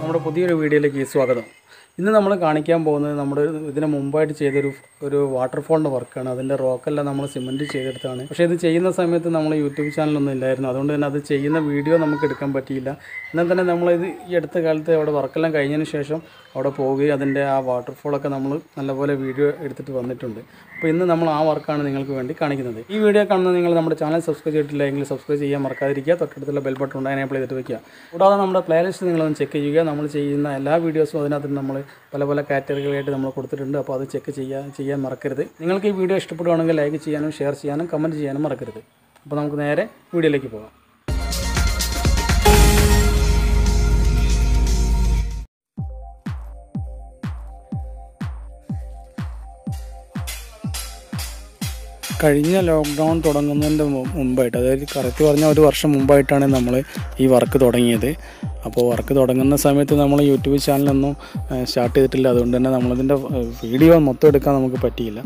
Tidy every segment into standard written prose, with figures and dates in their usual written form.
നമ്മുടെ പുതിയൊരു വീഡിയോയിലേക്ക് സ്വാഗതം. ഇന്ന് നമ്മൾ കാണിക്കാൻ പോകുന്നത് നമ്മുടെ ഇതിന് മുമ്പായിട്ട് ചെയ്തൊരു വാട്ടർഫോളിൻ്റെ വർക്കാണ്. അതിൻ്റെ റോക്കെല്ലാം നമ്മൾ സിമെൻറ്റ് ചെയ്തെടുത്താണ്. പക്ഷേ ഇത് ചെയ്യുന്ന സമയത്ത് നമ്മൾ യൂട്യൂബ് ചാനലൊന്നും ഇല്ലായിരുന്നു. അതുകൊണ്ട് തന്നെ അത് ചെയ്യുന്ന വീഡിയോ നമുക്ക് എടുക്കാൻ പറ്റിയില്ല. എന്നാൽ തന്നെ നമ്മളിത് ഈ അടുത്ത കാലത്ത് അവിടെ വർക്കെല്ലാം കഴിഞ്ഞതിന് ശേഷം അവിടെ പോവുകയും അതിൻ്റെ ആ വാട്ടർഫോളൊക്കെ നമ്മൾ നല്ലപോലെ വീഡിയോ എടുത്തിട്ട് വന്നിട്ടുണ്ട്. അപ്പോൾ ഇന്ന് നമ്മൾ ആ വർക്കാണ് നിങ്ങൾക്ക് വേണ്ടി കാണിക്കുന്നത്. ഈ വീഡിയോ കാണുന്ന നിങ്ങൾ നമ്മുടെ ചാനൽ സബ്സ്ക്രൈബ് ചെയ്തിട്ടില്ല എങ്കിൽ സബ്സ്ക്രൈബ് ചെയ്യാൻ മറക്കാതിരിക്കുക. തൊട്ടടുത്തുള്ള ബെൽ ബട്ടൺ ഉണ്ട്, എനേബിൾ ചെയ്തിട്ട് വയ്ക്കുക. കൂടാതെ നമ്മുടെ പ്ലേലിസ്റ്റ് നിങ്ങളൊന്ന് ചെക്ക് ചെയ്യുക. നമ്മൾ ചെയ്യുന്ന എല്ലാ വീഡിയോസും അതിനകത്ത് നമ്മൾ പല കാറ്റഗറികളായിട്ട് നമ്മൾ കൊടുത്തിട്ടുണ്ട്. അപ്പോൾ അത് ചെക്ക് ചെയ്യാൻ മറക്കരുത്. നിങ്ങൾക്ക് ഈ വീഡിയോ ഇഷ്ടപ്പെടുകയാണെങ്കിൽ ലൈക്ക് ചെയ്യാനും ഷെയർ ചെയ്യാനും കമൻറ്റ് ചെയ്യാനും മറക്കരുത്. അപ്പോൾ നമുക്ക് നേരെ വീഡിയോയിലേക്ക് പോകാം. കഴിഞ്ഞ ലോക്ക്ഡൗൺ തുടങ്ങുന്നതിൻ്റെ മുമ്പായിട്ട്, അതായത് കറക്റ്റ് പറഞ്ഞാൽ ഒരു വർഷം മുമ്പായിട്ടാണ് നമ്മൾ ഈ വർക്ക് തുടങ്ങിയത്. അപ്പോൾ വർക്ക് തുടങ്ങുന്ന സമയത്ത് നമ്മൾ യൂട്യൂബ് ചാനലൊന്നും സ്റ്റാർട്ട് ചെയ്തിട്ടില്ല. അതുകൊണ്ട് തന്നെ നമ്മളതിൻ്റെ വീഡിയോ മൊത്തം എടുക്കാൻ നമുക്ക് പറ്റിയില്ല.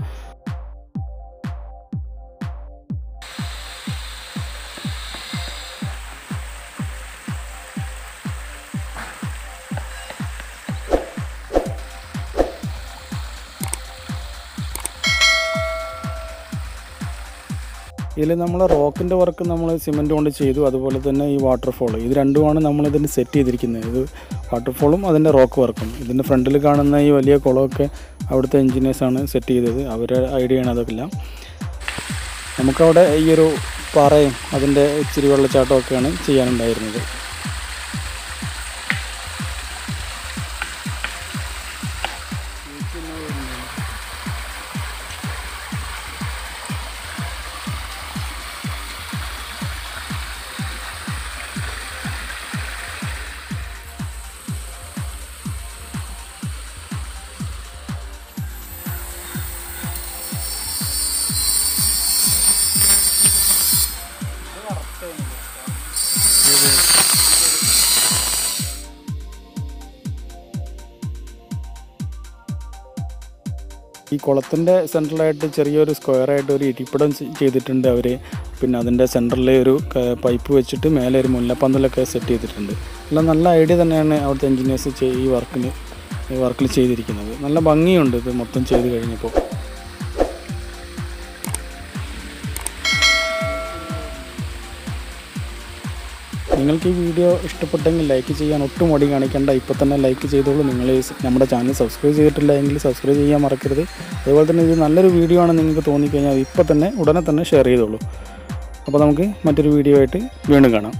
ഇതിൽ നമ്മൾ റോക്കിൻ്റെ വർക്ക് നമ്മൾ സിമെൻറ്റ് കൊണ്ട് ചെയ്തു. അതുപോലെ തന്നെ ഈ വാട്ടർഫോൾ, ഇത് രണ്ടുമാണ് നമ്മളിതിന് സെറ്റ് ചെയ്തിരിക്കുന്നത്. ഇത് വാട്ടർഫോളും അതിൻ്റെ റോക്ക് വർക്കും. ഇതിൻ്റെ ഫ്രണ്ടിൽ കാണുന്ന ഈ വലിയ കുളമൊക്കെ അവിടുത്തെ എൻജിനീയേഴ്സാണ് സെറ്റ് ചെയ്തത്. അവരുടെ ഐഡിയയാണ് അതൊക്കെല്ലാം. നമുക്കവിടെ ഈ ഒരു പാറയും അതിൻ്റെ ഇച്ചിരി വെള്ളച്ചാട്ടമൊക്കെയാണ് ചെയ്യാനുണ്ടായിരുന്നത്. ഈ കുളത്തിൻ്റെ സെൻട്രലായിട്ട് ചെറിയൊരു സ്ക്വയറായിട്ട് ഒരു ഇരിപ്പിടം ചെയ്തിട്ടുണ്ട് അവർ. പിന്നെ അതിൻ്റെ സെൻറ്ററിൽ ഒരു പൈപ്പ് വെച്ചിട്ട് മേലെ ഒരു മുല്ലപ്പന്തലൊക്കെ സെറ്റ് ചെയ്തിട്ടുണ്ട്. എല്ലാം നല്ല ഐഡിയ തന്നെയാണ് അവിടുത്തെ എൻജിനീയേഴ്സ് ഈ വർക്കിൽ ചെയ്തിരിക്കുന്നത്. നല്ല ഭംഗിയുണ്ട് ഇത് മൊത്തം ചെയ്ത് കഴിഞ്ഞപ്പോൾ. നിങ്ങൾക്ക് ഈ വീഡിയോ ഇഷ്ടപ്പെട്ടെങ്കിൽ ലൈക്ക് ചെയ്യാൻ ഒട്ടും മടി കാണിക്കേണ്ട. ഇപ്പോൾ തന്നെ ലൈക്ക് ചെയ്തോളൂ. നിങ്ങൾ നമ്മുടെ ചാനൽ സബ്സ്ക്രൈബ് ചെയ്തിട്ടില്ല എങ്കിൽ സബ്സ്ക്രൈബ് ചെയ്യാൻ മറക്കരുത്. അതുപോലെ തന്നെ ഇത് നല്ലൊരു വീഡിയോ ആണെന്ന് നിങ്ങൾക്ക് തോന്നിക്കഴിഞ്ഞാൽ ഉടനെ തന്നെ ഷെയർ ചെയ്തോളൂ. അപ്പോൾ നമുക്ക് മറ്റൊരു വീഡിയോ ആയിട്ട് വീണ്ടും കാണാം.